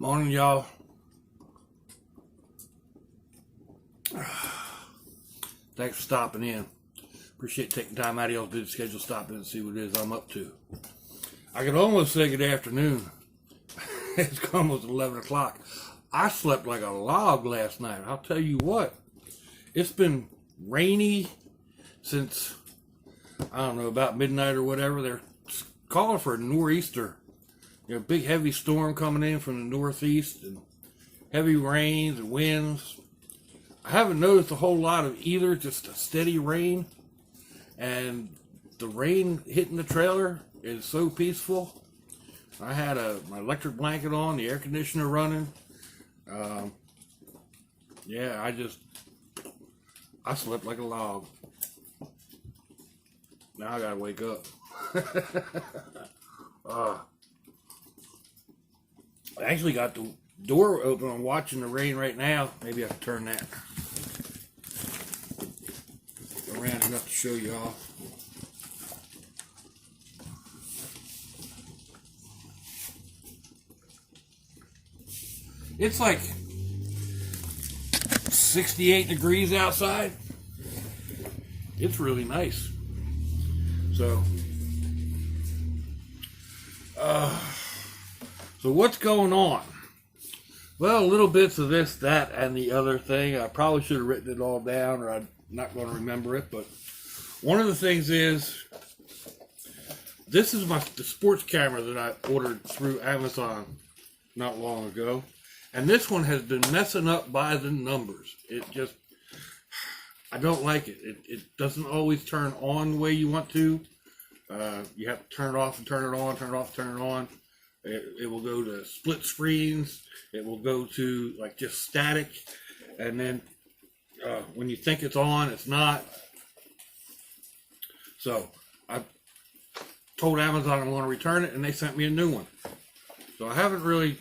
Morning, y'all. Thanks for stopping in. Appreciate taking time out of y'all's busy schedule, stopping in and see what it is I'm up to. I could almost say good afternoon. It's almost 11 o'clock. I slept like a log last night. I'll tell you what. It's been rainy since, I don't know, about midnight or whatever. They're calling for a nor'easter. Big heavy storm coming in from the northeast and heavy rains and winds. I haven't noticed a whole lot of either, just a steady rain. And the rain hitting the trailer is so peaceful. I had my electric blanket on, the air conditioner running. I slept like a log. Now I gotta wake up. I actually got the door open. I'm watching the rain right now. Maybe I can turn that around enough to show y'all. It's like 68 degrees outside. It's really nice. So what's going on? Well, little bits of this, that, and the other thing. I probably should have written it all down, or I'm not going to remember it. But one of the things is, this is the sports camera that I ordered through Amazon not long ago. And this one has been messing up by the numbers. I don't like it. It doesn't always turn on the way you want to. You have to turn it off and turn it on, turn it off, turn it on. It will go to split screens. It will go to like just static. And then when you think it's on, it's not. So I told Amazon I want to return it, and they sent me a new one. So I haven't really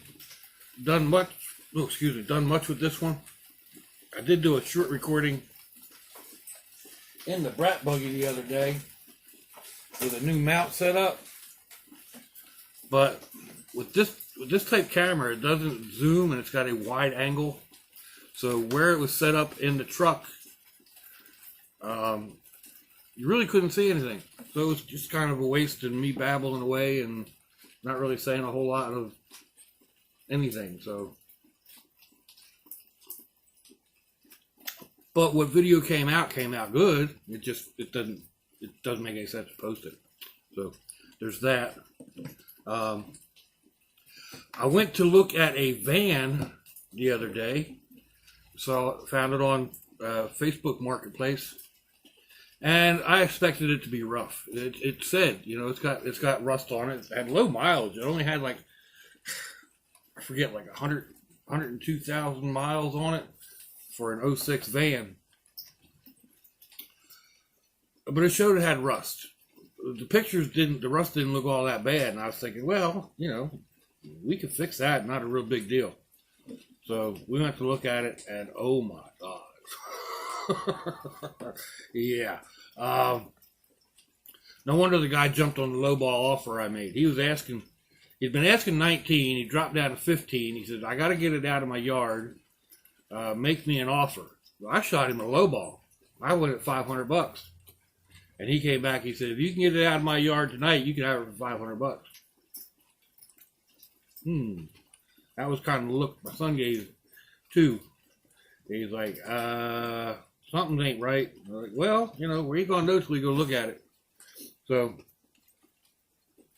done much with this one. I did do a short recording in the brat buggy the other day with a new mount set up. But with this type camera, it doesn't zoom and it's got a wide angle. So where it was set up in the truck, you really couldn't see anything. So it was just kind of a waste of me babbling away and not really saying a whole lot of anything. But what video came out good. It doesn't make any sense to post it. So there's that. I went to look at a van the other day. Found it on Facebook Marketplace, and I expected it to be rough. It said, it's got rust on it. It had low mileage. It only had like 102,000 miles on it for an 06 van. But it showed it had rust. The rust didn't look all that bad. And I was thinking, well, we could fix that. Not a real big deal. So we went to look at it, and oh my God. Yeah. No wonder the guy jumped on the lowball offer I made. He'd been asking 19. He dropped down to 15. He said, I got to get it out of my yard. Make me an offer. Well, I shot him a lowball. I went at $500. And he came back. He said, if you can get it out of my yard tonight, you can have it for $500. That was kind of the look my son gave too. He's like, something ain't right. I was like, well, where you gonna know till we go look at it? So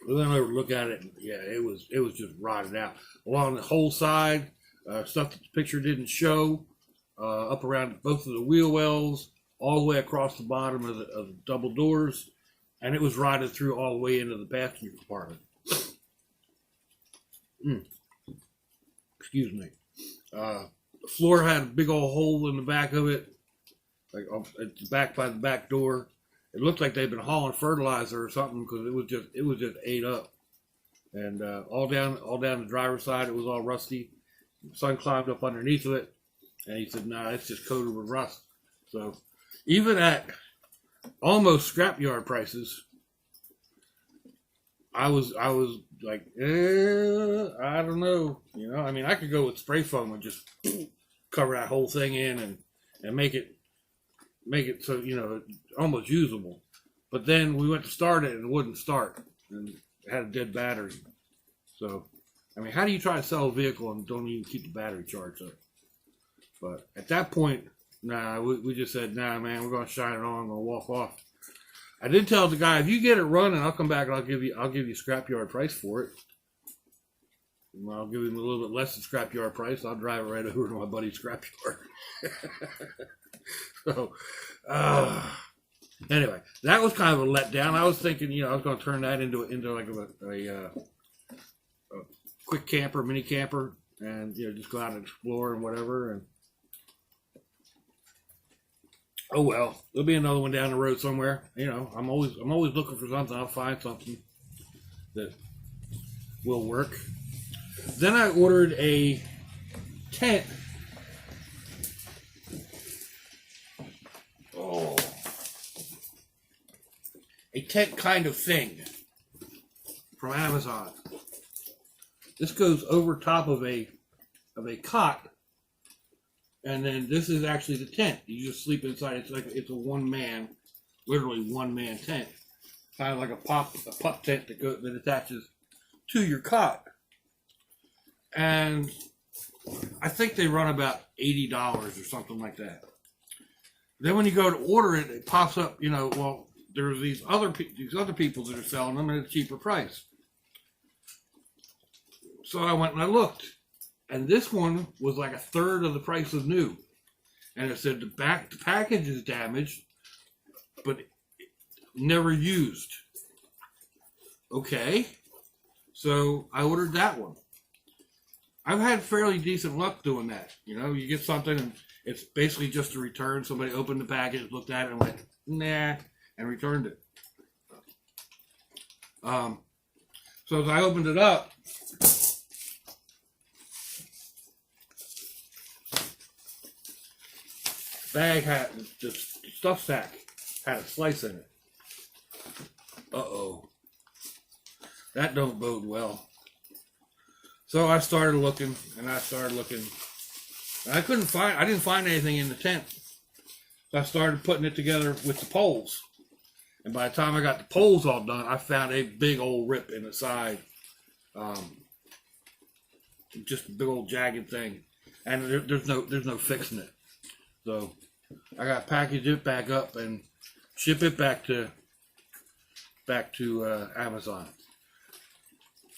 we went over to look at it, and yeah, it was just rotted out along the whole side. Stuff that the picture didn't show, up around both of the wheel wells, all the way across the bottom of the double doors, and it was rotted through all the way into the passenger compartment. Excuse me. The floor had a big old hole in the back of it, like at the back by the back door. It looked like they'd been hauling fertilizer or something, because it was just ate up, and all down the driver's side it was all rusty. The son climbed up underneath of it, and he said, "Nah, it's just coated with rust." So even at almost scrapyard prices, I was like, I don't know. I mean, I could go with spray foam and just cover that whole thing in and make it so, you know, almost usable. But then we went to start it and it wouldn't start, and it had a dead battery. So, I mean, how do you try to sell a vehicle and don't even keep the battery charged up? But at that point, nah, we just said, nah, man, we're gonna shine it on, we're gonna walk off. I did tell the guy, if you get it running, I'll come back and I'll give you scrapyard price for it. And I'll give him a little bit less than scrapyard price. I'll drive it right over to my buddy's scrapyard. So, anyway, that was kind of a letdown. I was thinking, you know, I was going to turn that into like a quick camper, mini camper, and, you know, just go out and explore and whatever. And oh well, there'll be another one down the road somewhere. You know, I'm always looking for something. I'll find something that will work. Then I ordered a tent. Oh, a tent kind of thing from Amazon. This goes over top of a cot, and then this is actually the tent. You just sleep inside. It's a literally one man tent, kind of like a pup tent that attaches to your cot. And I think they run about $80 or something like that. Then when you go to order it, it pops up, you know, well, there's these other people that are selling them at a cheaper price. So I went and I looked, and this one was like a third of the price of new. And it said the package is damaged, but never used. Okay, so I ordered that one. I've had fairly decent luck doing that. You know, you get something and it's basically just a return. Somebody opened the package, looked at it, and went, nah, and returned it. So as I opened it up, bag had the stuff sack had a slice in it. Uh-oh. That don't bode well. So I started looking, and I didn't find anything in the tent. So I started putting it together with the poles. And by the time I got the poles all done, I found a big old rip in the side. Just a big old jagged thing. And there's no fixing it. So I got to package it back up and ship it back to Amazon.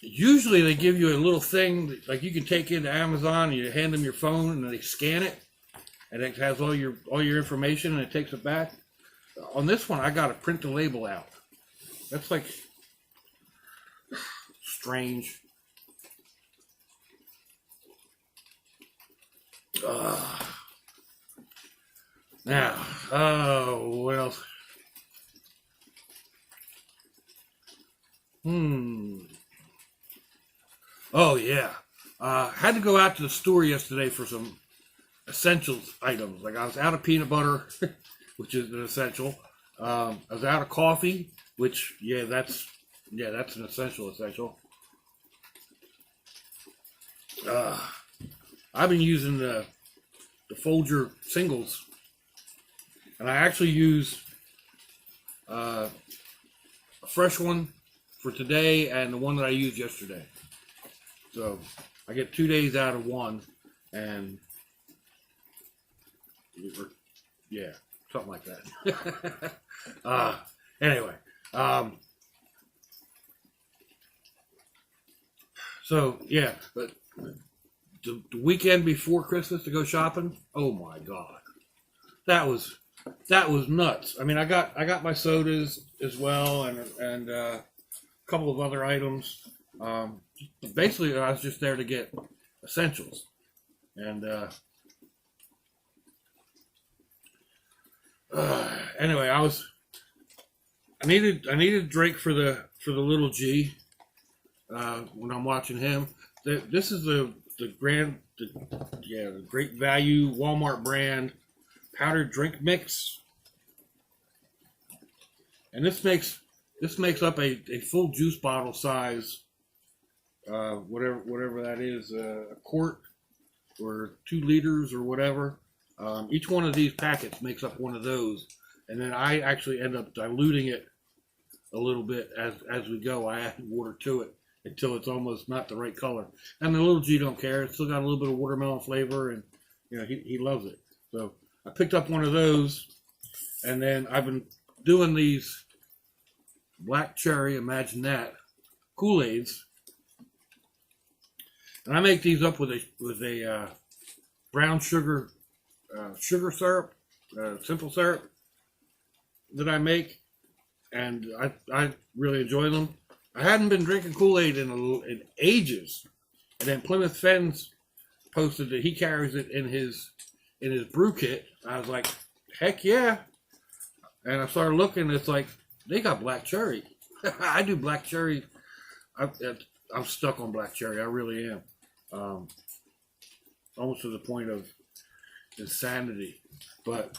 Usually they give you a little thing like you can take into Amazon and you hand them your phone and they scan it and it has all your information and it takes it back. On this one, I got to print the label out. That's like strange. Now, what else? Oh yeah, had to go out to the store yesterday for some essentials items. Like I was out of peanut butter, which is an essential. I was out of coffee, which that's an essential. I've been using the Folger singles, and I actually use a fresh one for today and the one that I used yesterday. So I get 2 days out of one, and yeah, something like that. Anyway, so yeah, but the weekend before Christmas to go shopping, oh my God, that was nuts. I mean, I got my sodas as well, and a couple of other items. Basically, I was just there to get essentials, and anyway, I needed a drink for the little G when I'm watching him. This is the Great Value Walmart brand powdered drink mix, and this makes up a full juice bottle size. Whatever that is a quart or 2 liters or whatever. Each one of these packets makes up one of those, and then I actually end up diluting it a little bit as we go. I add water to it until it's almost not the right color. And the little G don't care. It's still got a little bit of watermelon flavor, and he loves it. So I picked up one of those, and then I've been doing these black cherry, imagine that, Kool-Aids. And I make these up with a brown sugar syrup, simple syrup that I make, and I really enjoy them. I hadn't been drinking Kool-Aid in ages, and then Plymouth Fens posted that he carries it in his brew kit. I was like, heck yeah! And I started looking. It's like they got black cherry. I do black cherry. I'm stuck on black cherry. I really am. Almost to the point of insanity. But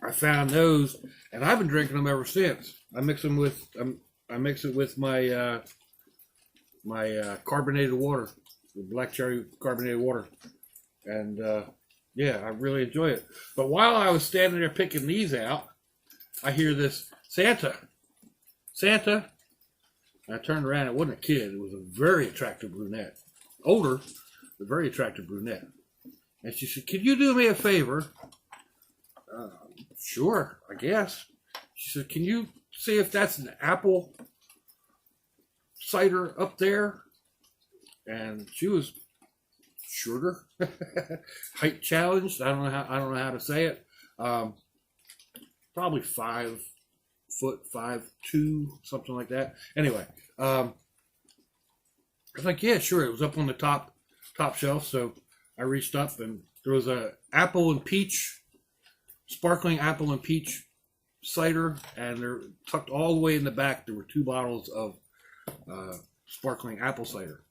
I found those, and I've been drinking them ever since. I mix them with I mix it with my my carbonated water, the black cherry carbonated water, and yeah, I really enjoy it. But while I was standing there picking these out, I hear this Santa. And I turned around. It wasn't a kid. It was a very attractive brunette, older, but very attractive brunette. And she said, "Can you do me a favor?" Sure, I guess. She said, "Can you see if that's an apple cider up there?" And she was shorter, height challenged. I don't know how to say it. Probably 5'5", 5'2", something like that. Anyway, I was like, "Yeah, sure." It was up on the top shelf, so I reached up, and there was a sparkling apple and peach cider, and they're tucked all the way in the back. There were 2 bottles of sparkling apple cider.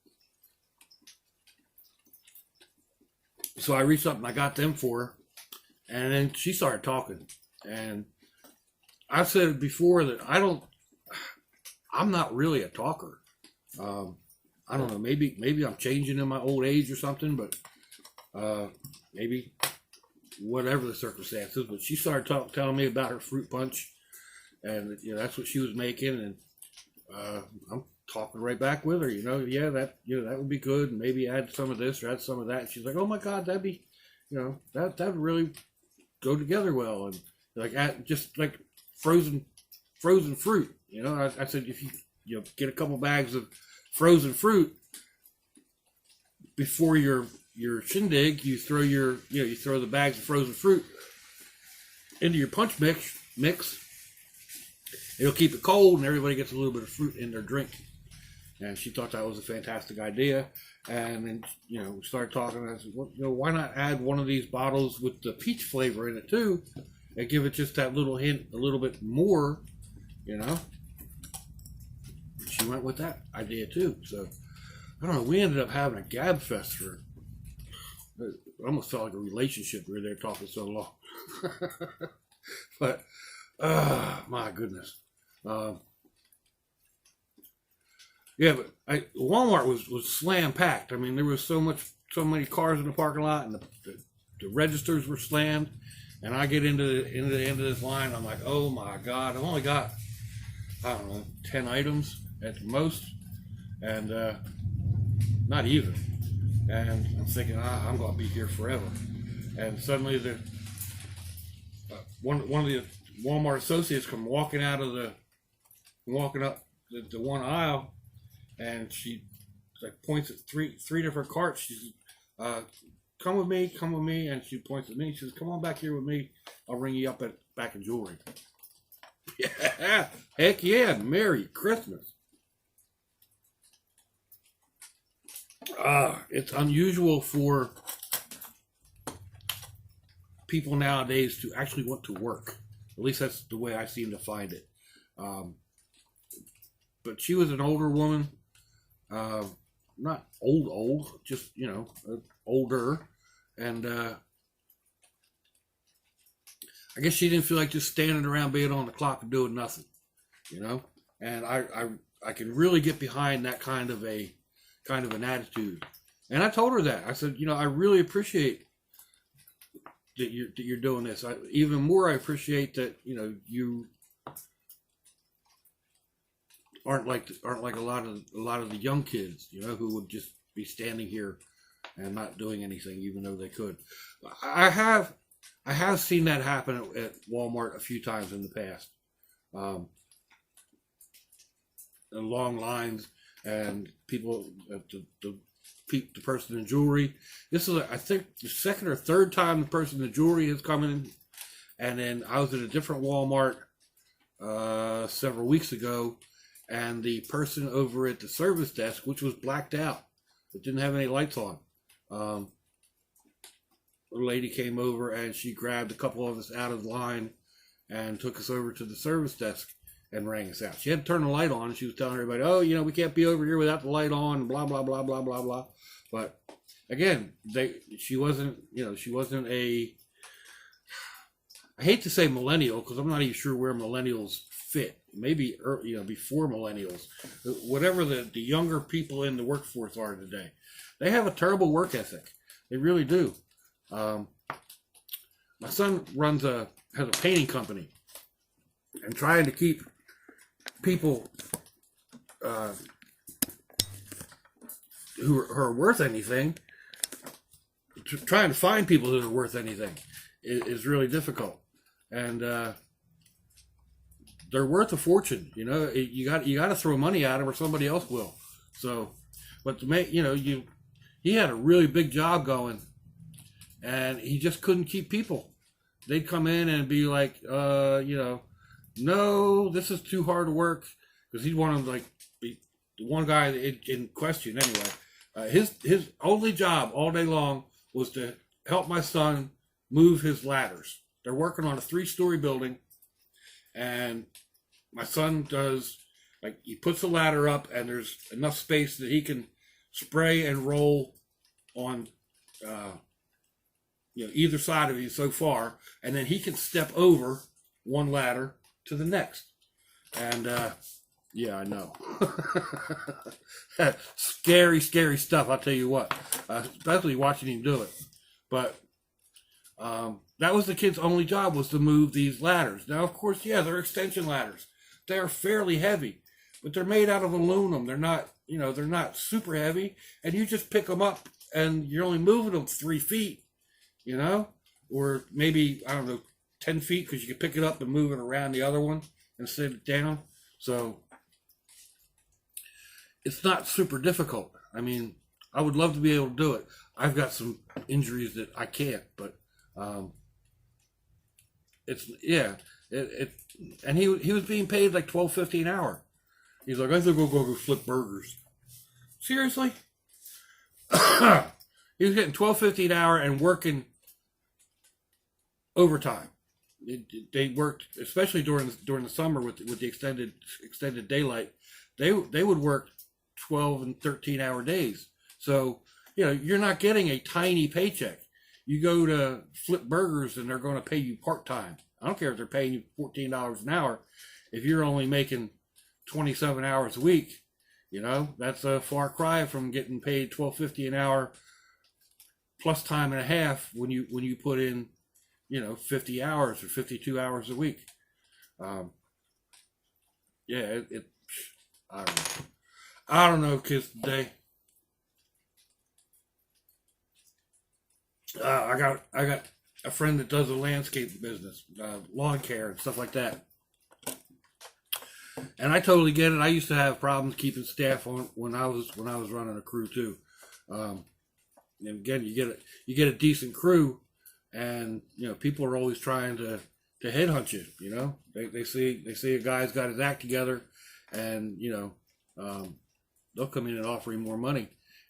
So I reached up and I got them for her, and then she started talking. And I've said before that I'm not really a talker. I don't know, maybe I'm changing in my old age or something, but maybe whatever the circumstances. But she started telling me about her fruit punch, and that's what she was making, and I'm talking right back with her. Yeah, that would be good, and maybe add some of this or add some of that. And she's like, "Oh my God, that'd be, that would really go together well." And just like frozen fruit. I said, if you get a couple bags of frozen fruit before your shindig, you throw the bags of frozen fruit into your punch mix. It'll keep it cold, and everybody gets a little bit of fruit in their drink. And she thought that was a fantastic idea. And then, we started talking, and I said, well, why not add one of these bottles with the peach flavor in it too, and give it just that little hint, a little bit more, She went with that idea too. So, I don't know, we ended up having a gab fest for, it almost felt like a relationship. We were there talking so long. But, my goodness. Yeah, but Walmart was slam packed. I mean, there was so many cars in the parking lot, and the registers were slammed. And I get into the end of this line. I'm like, oh my God! I've only got 10 items at the most, and not even. And I'm thinking, I'm gonna be here forever. And suddenly one of the Walmart associates come walking up the one aisle. And she points at three different carts. She says, come with me. And she points at me. She says, "Come on back here with me. I'll ring you up back in jewelry." Yeah, heck yeah. Merry Christmas. It's unusual for people nowadays to actually want to work. At least that's the way I seem to find it. But she was an older woman. Not old, just, older. And I guess she didn't feel like just standing around being on the clock and doing nothing, And I can really get behind that kind of a kind of an attitude. And I told her that. I said, I really appreciate that you're doing this. Even more, I appreciate that you aren't like a lot of the young kids, who would just be standing here and not doing anything, even though they could. I have seen that happen at Walmart a few times in the past. Long lines and people, the person in jewelry. This is, I think, the second or third time the person in jewelry has come in. And then I was at a different Walmart several weeks ago, and the person over at the service desk, which was blacked out, it didn't have any lights on. A lady came over and she grabbed a couple of us out of line and took us over to the service desk and rang us out. She had to turn the light on, and she was telling everybody, "Oh, we can't be over here without the light on," and blah blah blah blah blah blah. But again, she wasn't a. I hate to say millennial because I'm not even sure where millennials fit. Maybe before millennials, whatever the younger people in the workforce are today, they have a terrible work ethic. They really do. My son has a painting company, and trying to keep people who are worth anything, trying to find people that are worth anything is really difficult, and they're worth a fortune. You got to throw money at them, or somebody else will. So, but to make he had a really big job going, and he just couldn't keep people. They'd come in and be like, no, this is too hard to work, because he'd want to be the one guy in question anyway. His only job all day long was to help my son move his ladders. They're working on a 3-story building, and my son does, he puts the ladder up, and there's enough space that he can spray and roll on either side of you so far, and then he can step over one ladder to the next. And yeah, I know. Scary stuff, I'll tell you what. Especially watching him do it. But that was the kid's only job, was to move these ladders. Now, of course, yeah, they're extension ladders. They are fairly heavy, but they're made out of aluminum. They're not, they're not super heavy, and you just pick them up, and you're only moving them 3 feet, or maybe, I don't know, 10 feet, because you can pick it up and move it around the other one and set it down. So it's not super difficult. I mean, I would love to be able to do it. I've got some injuries that I can't, but and he was being paid like $12.50 an hour. He's like, I think we'll go flip burgers. Seriously? He was getting $12.50 an hour and working overtime. They worked, especially during the summer with the extended daylight. They would work 12 and 13-hour days. So you're not getting a tiny paycheck. You go to flip burgers and they're going to pay you part-time. I don't care if they're paying you $14 an hour. If you're only making 27 hours a week, that's a far cry from getting paid $12.50 an hour plus time and a half when you put in 50 hours or 52 hours a week. I don't know, kids today. I got a friend that does a landscape business, lawn care and stuff like that. And I totally get it. I used to have problems keeping staff on when I was running a crew too. And again, you get a decent crew, and people are always trying to headhunt you. They see a guy's got his act together, and they'll come in and offer him more money.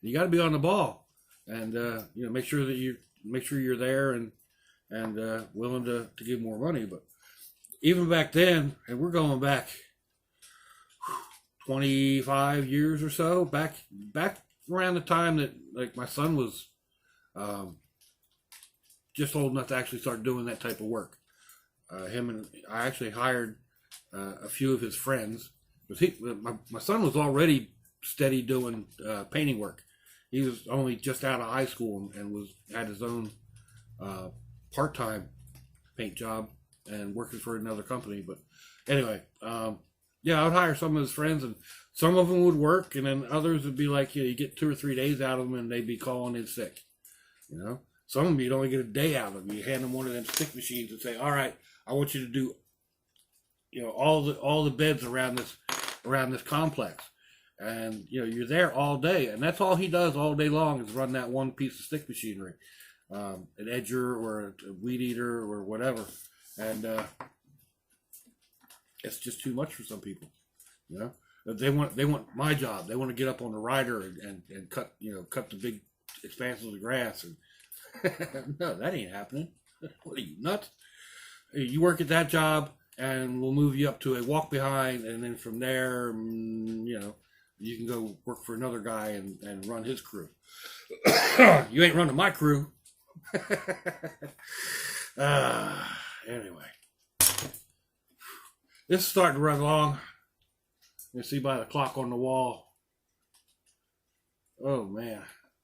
And you got to be on the ball, and make sure you're there and willing to give more money. But even back then, and we're going back 25 years or so, back around the time that my son was just old enough to actually start doing that type of work. I actually hired a few of his friends, because my son was already steady doing painting work. He was only just out of high school and had his own part-time paint job and working for another company. But anyway, yeah, I would hire some of his friends, and some of them would work, and then others would be like, you get 2 or 3 days out of them, and they'd be calling in sick. Some of them you'd only get a day out of them. You hand them one of them stick machines and say, all right, I want you to do all the beds around this complex, and you're there all day, and that's all he does all day long is run that one piece of stick machinery, an edger or a weed eater or whatever, and it's just too much for some people. They want my job. They want to get up on the rider and cut the big expanses of grass, and no, that ain't happening. What are you, nuts? You work at that job, and we'll move you up to a walk behind, and then from there, you can go work for another guy and run his crew. You ain't running my crew. Anyway, this is starting to run long. You see by the clock on the wall. Oh man,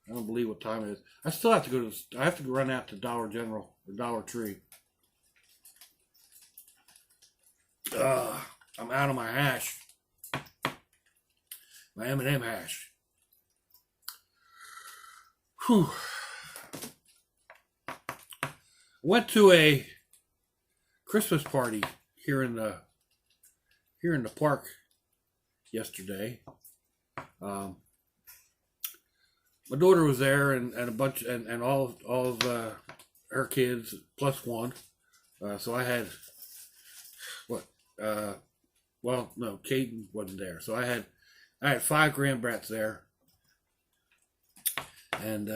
I don't believe what time it is. I still have to go I have to run out to Dollar General or Dollar Tree. I'm out of my hash. My M&M hash. Whew. Went to a Christmas party here in the park yesterday. My daughter was there, and a bunch and all of her kids plus one. So I had well, no, Caden wasn't there. So I had 5 grandbrats there, and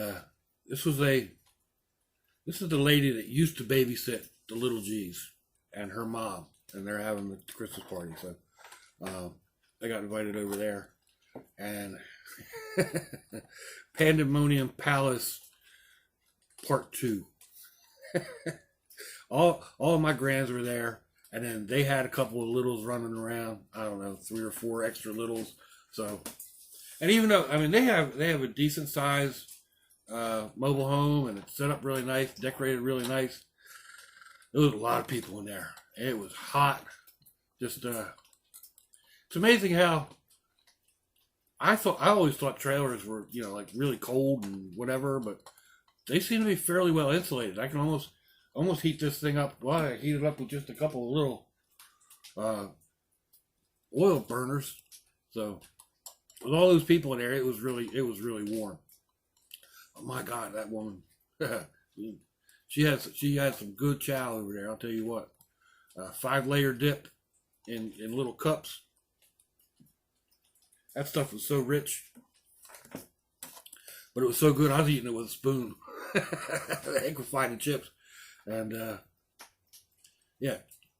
this is the lady that used to babysit the little G's and her mom, and they're having the Christmas party. So I got invited over there, and Pandemonium Palace Part 2. all of my grands were there. And then they had a couple of littles running around. I don't know, 3 or 4 extra littles. So, and even though, they have a decent size mobile home, and it's set up really nice, decorated really nice. There was a lot of people in there. It was hot. Just, it's amazing how I always thought trailers were, like really cold and whatever, but they seem to be fairly well insulated. I can almost heat this thing up. Well, I heat it up with just a couple of little oil burners. So with all those people in there, it was really warm. Oh my God, that woman! she had some good chow over there. I'll tell you what. 5-layer dip in little cups. That stuff was so rich, but it was so good. I was eating it with a spoon. The heck with finding chips. And yeah,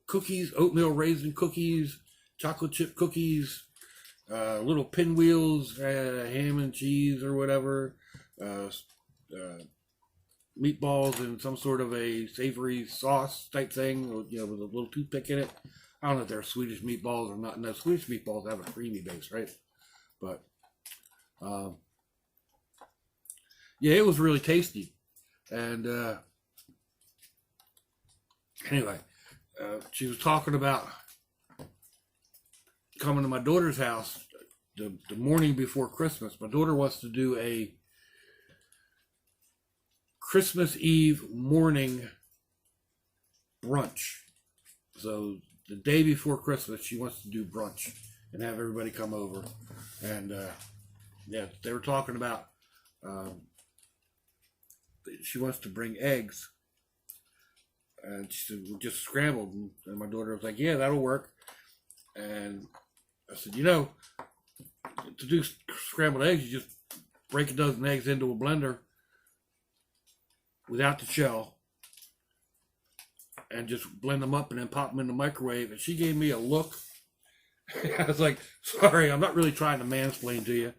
cookies, oatmeal raisin cookies, chocolate chip cookies, little pinwheels, ham and cheese or whatever, meatballs in some sort of a savory sauce type thing, with a little toothpick in it. I don't know if they're Swedish meatballs or not. No, Swedish meatballs have a creamy base, right? But yeah, it was really tasty. And anyway, she was talking about coming to my daughter's house the morning before Christmas. My daughter wants to do a Christmas Eve morning brunch. So the day before Christmas, she wants to do brunch and have everybody come over. And yeah, they were talking about she wants to bring eggs. And she said, "We're just scrambled." And my daughter was like, "Yeah, that'll work." And I said, to do scrambled eggs, you just break a dozen eggs into a blender without the shell and just blend them up and then pop them in the microwave. And she gave me a look. I was like, "Sorry, I'm not really trying to mansplain to you.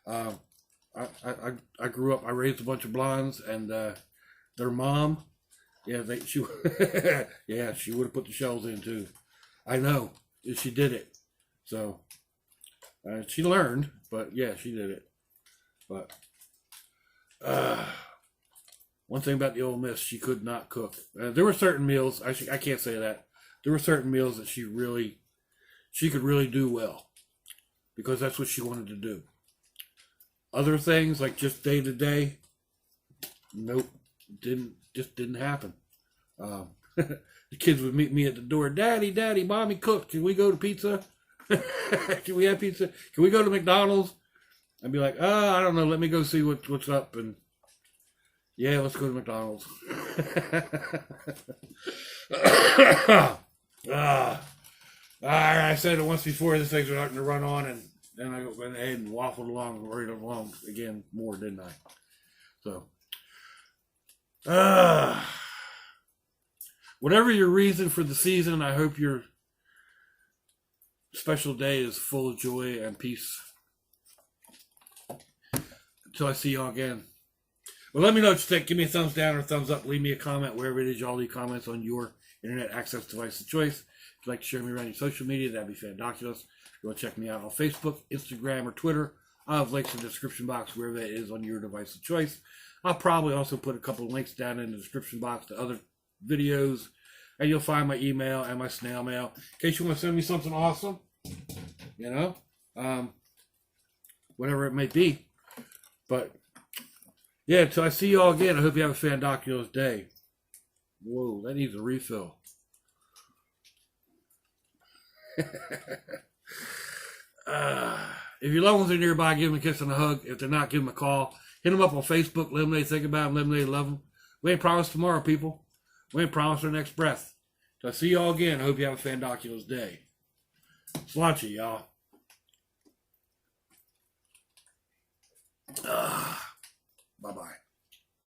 I grew up, I raised a bunch of blondes, and their mom, yeah, she would have put the shells in too. I know, she did it. So She learned, but yeah, she did it. But one thing about the old miss, she could not cook. There were certain meals, I can't say that. There were certain meals that she could really do well because that's what she wanted to do. Other things like just day to day, nope, didn't happen. The kids would meet me at the door. Daddy, mommy cooked. Can we go to pizza? Can we have pizza? Can we go to McDonald's? I'd be like, I don't know. Let me go see what's up. And yeah, let's go to McDonald's. I said it once before. This thing's starting to run on, and then I went ahead and waffled along and worried along again more, didn't I? So, whatever your reason for the season, I hope your special day is full of joy and peace. Until I see y'all again. Well, let me know what you think. Give me a thumbs down or a thumbs up. Leave me a comment wherever it is y'all leave comments on your internet access device of choice. If you'd like to share me around your social media, that'd be fantabulous. If you want to check me out on Facebook, Instagram, or Twitter, I'll have links in the description box wherever that is on your device of choice. I'll probably also put a couple of links down in the description box to other videos. And you'll find my email and my snail mail in case you want to send me something awesome. You know? Whatever it may be. But, yeah, until I see you all again, I hope you have a fantabulous day. Whoa, that needs a refill. If your loved ones are nearby, give them a kiss and a hug. If they're not, give them a call. Hit them up on Facebook. Let them know you think about them. Let them know you love them. We ain't promised tomorrow, people. We ain't promised our next breath. So I see y'all again. I hope you have a fantabulous day. Sláinte, y'all. Bye-bye.